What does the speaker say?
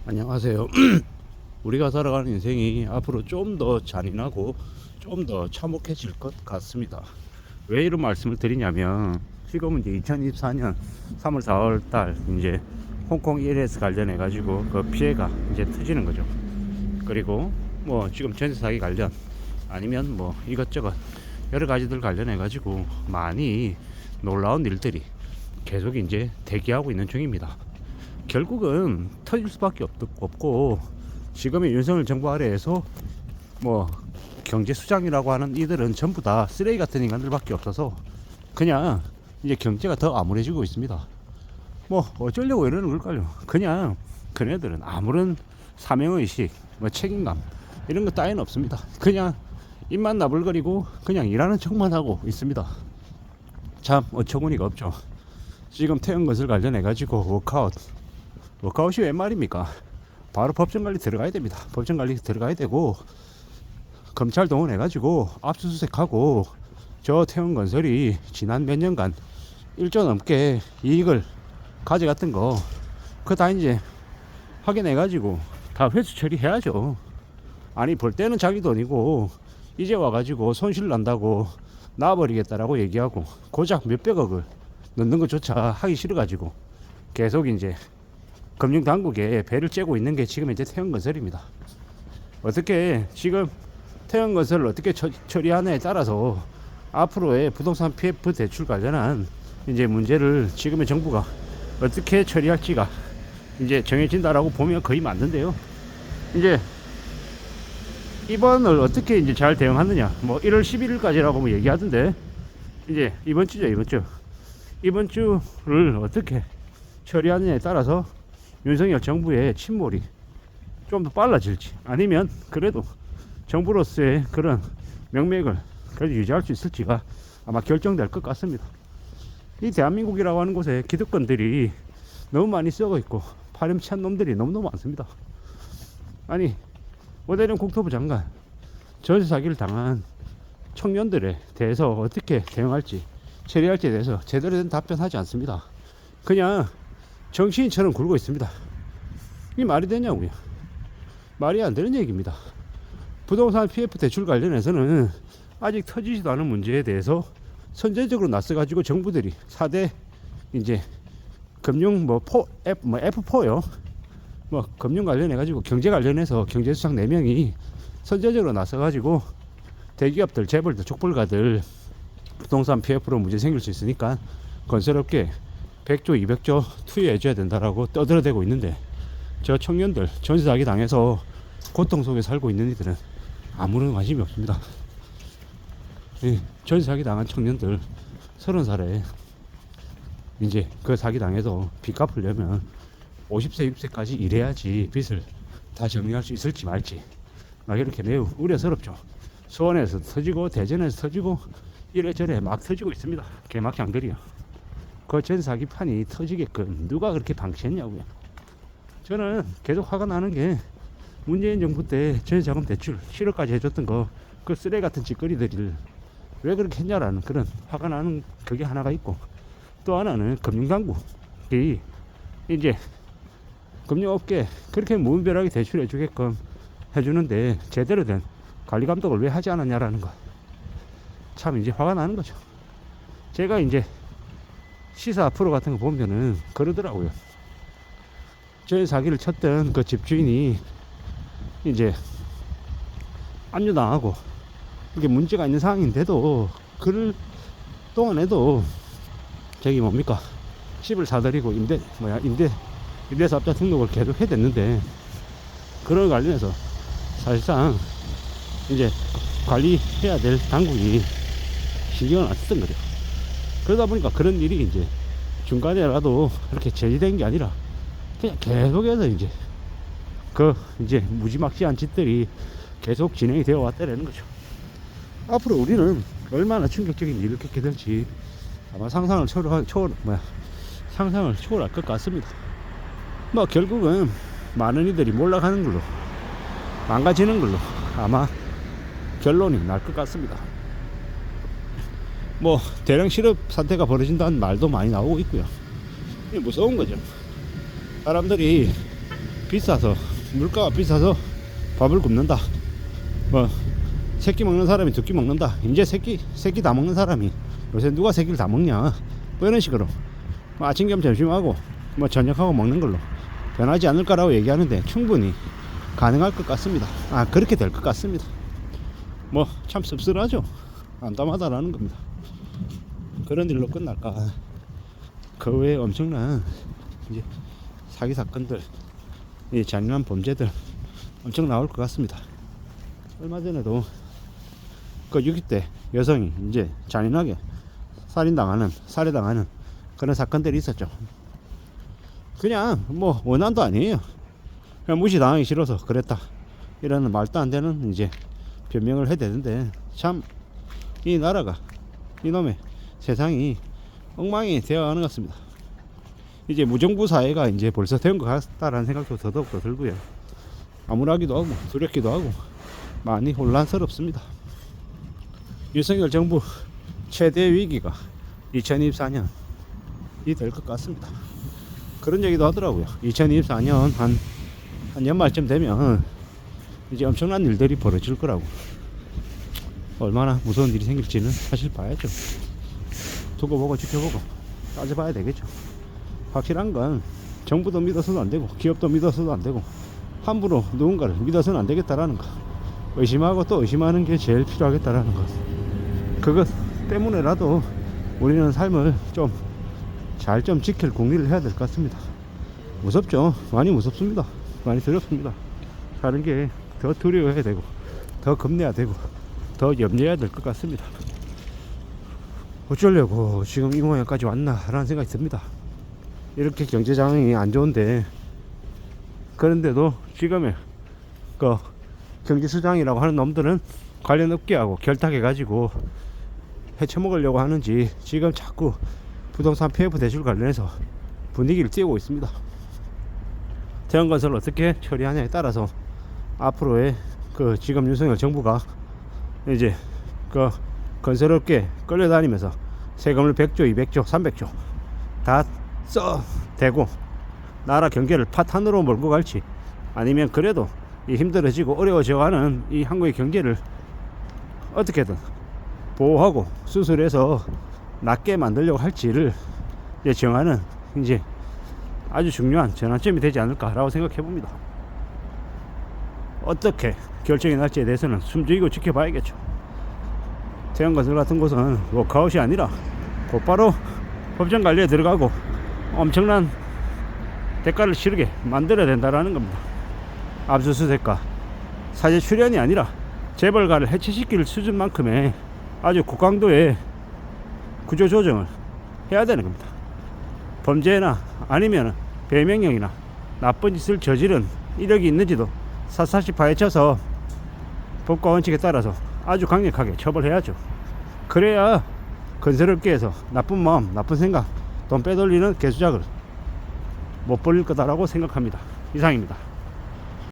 안녕하세요. 우리가 살아가는 인생이 앞으로 좀 더 잔인하고 좀 더 참혹해질 것 같습니다. 왜 이런 말씀을 드리냐면 지금은 이제 2024년 3월 4월 달 이제 홍콩 1에서 관련해 가지고 그 피해가 이제 터지는 거죠. 그리고 뭐 지금 전세 사기 관련 아니면 뭐 이것저것 여러 가지들 관련해 가지고 많이 놀라운 일들이 계속 이제 대기하고 있는 중입니다. 결국은 터질 수밖에 없고 지금의 윤석열 정부 아래에서 뭐 경제 수장이라고 하는 이들은 전부 다 쓰레기 같은 인간들밖에 없어서 그냥 이제 경제가 더 암울해지고 있습니다. 뭐 어쩌려고 이러는 걸까요? 그냥 그네들은 아무런 사명의식, 뭐 책임감 이런 거 따위는 없습니다. 그냥 입만 나불거리고 그냥 일하는 척만 하고 있습니다. 참 어처구니가 없죠. 지금 태연건설 관련해 가지고 워크아웃이 웬 말입니까? 바로 법정관리 들어가야 됩니다. 법정관리 들어가야 되고 검찰 동원해가지고 압수수색하고 저 태원건설이 지난 몇 년간 1조 넘게 이익을 가져갔던 거 그거 다 이제 확인해가지고 다 회수 처리해야죠. 아니 볼 때는 자기 돈이고 이제 와가지고 손실 난다고 놔버리겠다라고 얘기하고 고작 몇백억을 넣는 것조차 하기 싫어가지고 계속 이제 금융당국에 배를 째고 있는 게 지금 이제 태연건설입니다. 어떻게 지금 태연건설을 어떻게 처리하느냐에 따라서 앞으로의 부동산 PF 대출 관련한 이제 문제를 지금의 정부가 어떻게 처리할지가 이제 정해진다라고 보면 거의 맞는데요. 이제 이번을 어떻게 이제 잘 대응하느냐, 뭐 1월 11일까지라고 뭐 얘기하던데 이제 이번 주를 어떻게 처리하느냐에 따라서 윤석열 정부의 침몰이 좀 더 빨라질지 아니면 그래도 정부로서의 그런 명맥을 그래도 유지할 수 있을지가 아마 결정될 것 같습니다. 이 대한민국이라고 하는 곳에 기득권들이 너무 많이 썩어 있고 파렴치한 놈들이 너무너무 많습니다. 아니 오대령 국토부 장관 전세 사기를 당한 청년들에 대해서 어떻게 대응할지 처리할지에 대해서 제대로 된 답변하지 않습니다. 그냥 정치인처럼 굴고 있습니다. 이 말이 되냐고요. 말이 안 되는 얘기입니다. 부동산 PF 대출 관련해서는 아직 터지지도 않은 문제에 대해서 선제적으로 나서가지고 정부들이 4대 이제 금융 F4요. 뭐 금융 관련해가지고 경제 관련해서 경제수장 4명이 선제적으로 나서가지고 대기업들, 재벌들, 족벌가들 부동산 PF로 문제 생길 수 있으니까 건설업계 100조, 200조 투여해줘야 된다라고 떠들어대고 있는데 저 청년들 전세 사기 당해서 고통 속에 살고 있는 이들은 아무런 관심이 없습니다. 전세 사기 당한 청년들 30살에 이제 그 사기 당해서 빚 갚으려면 50세, 60세까지 일해야지 빚을 다 정리할 수 있을지 말지 막 이렇게 매우 우려스럽죠. 수원에서 터지고 대전에서 터지고 이래저래 막 터지고 있습니다. 개막장들이요. 그 전세 사기판이 터지게끔 누가 그렇게 방치했냐고요. 저는 계속 화가 나는 게 문재인 정부 때 전세자금 대출 7억까지 해줬던 거 그 쓰레기 같은 짓거리들을 왜 그렇게 했냐라는 그런 화가 나는 그게 하나가 있고 또 하나는 금융당국이 이제 금융업계 그렇게 무분별하게 대출해 주게끔 해주는데 제대로 된 관리 감독을 왜 하지 않았냐라는 거 참 이제 화가 나는 거죠. 제가 이제 시사 프로 같은 거 보면은 그러더라고요. 전세 사기를 쳤던 그 집주인이 이제 압류당하고 이게 문제가 있는 상황인데도 그럴 동안에도 저기 뭡니까 집을 사들이고 임대사업자 등록을 계속 해야 됐는데 그런 관련해서 사실상 이제 관리해야 될 당국이 신경을 안 썼던 거죠. 그러다 보니까 그런 일이 이제 중간에라도 그렇게 제지된 게 아니라 그냥 계속해서 이제 이제 무지막지한 짓들이 계속 진행이 되어 왔다는 거죠. 앞으로 우리는 얼마나 충격적인 일을 겪게 될지 아마 상상을 초월할 것 같습니다. 뭐 결국은 많은 이들이 몰락하는 걸로 망가지는 걸로 아마 결론이 날 것 같습니다. 뭐 대량 실업 사태가 벌어진다는 말도 많이 나오고 있고요. 이게 무서운 거죠. 사람들이 비싸서, 물가가 비싸서 밥을 굶는다. 뭐 새끼 먹는 사람이 두 끼 먹는다. 이제 새끼 다 먹는 사람이 요새 누가 새끼를 다 먹냐. 뭐 이런 식으로 뭐 아침 겸 점심하고 뭐 저녁하고 먹는 걸로 변하지 않을까라고 얘기하는데 충분히 가능할 것 같습니다. 그렇게 될 것 같습니다. 뭐 참 씁쓸하죠. 안담하다라는 겁니다. 그런 일로 끝날까. 그 외에 엄청난 이제 사기 사건들, 이 잔인한 범죄들 엄청 나올 것 같습니다. 얼마 전에도 그 60대 여성이 이제 잔인하게 살해당하는 그런 사건들이 있었죠. 그냥 뭐 원한도 아니에요. 그냥 무시당하기 싫어서 그랬다, 이러는 말도 안 되는 이제 변명을 해야 되는데, 참 이 나라가, 이놈의 세상이 엉망이 되어가는 것 같습니다. 이제 무정부 사회가 이제 벌써 된 것 같다라는 생각도 더더욱 더 들고요. 암울하기도 하고 두렵기도 하고 많이 혼란스럽습니다. 윤석열 정부 최대 위기가 2024년이 될 것 같습니다. 그런 얘기도 하더라고요. 2024년 한 연말쯤 되면 이제 엄청난 일들이 벌어질 거라고. 얼마나 무서운 일이 생길지는 사실 봐야죠. 두고 보고 지켜보고 따져봐야 되겠죠. 확실한 건 정부도 믿어서도 안 되고 기업도 믿어서도 안 되고 함부로 누군가를 믿어서는 안 되겠다라는 거. 의심하고 또 의심하는 게 제일 필요하겠다라는 것. 그것 때문에라도 우리는 삶을 좀 잘 지킬 궁리를 해야 될 것 같습니다. 무섭죠. 많이 무섭습니다. 많이 두렵습니다. 사는 게 더 두려워해야 되고 더 겁내야 되고 더 염려해야 될 것 같습니다. 어쩌려고 지금 이 모양까지 왔나 라는 생각이 듭니다. 이렇게 경제 상황이 안 좋은데, 그런데도 지금의 그 경제수장이라고 하는 놈들은 관련 업계하고 결탁해 가지고 헤쳐먹으려고 하는지 지금 자꾸 부동산 PF 대출 관련해서 분위기를 띄우고 있습니다. 태양건설을 어떻게 처리하냐에 따라서 앞으로의 그 지금 윤석열 정부가 이제 그 건설업계 끌려다니면서 세금을 100조, 200조, 300조 다 써대고 나라 경제를 파탄으로 몰고 갈지, 아니면 그래도 이 힘들어지고 어려워져가는 이 한국의 경제를 어떻게든 보호하고 수술해서 낫게 만들려고 할지를 이제 정하는 이제 아주 중요한 전환점이 되지 않을까라고 생각해 봅니다. 어떻게 결정이 날지에 대해서는 숨죽이고 지켜봐야겠죠. 태양건설 같은 곳은 워크아웃이 아니라 곧바로 법정 관리에 들어가고 엄청난 대가를 치르게 만들어야 된다라는 겁니다. 압수수색과 사제 출연이 아니라 재벌가를 해체시킬 수준만큼의 아주 고강도의 구조조정을 해야 되는 겁니다. 범죄나 아니면 배명령이나 나쁜 짓을 저지른 이력이 있는지도 샅샅이 파헤쳐서 법과 원칙에 따라서 아주 강력하게 처벌해야죠. 그래야 건설업계에서 나쁜 마음, 나쁜 생각, 돈 빼돌리는 개수작을 못 벌릴 거다라고 생각합니다. 이상입니다.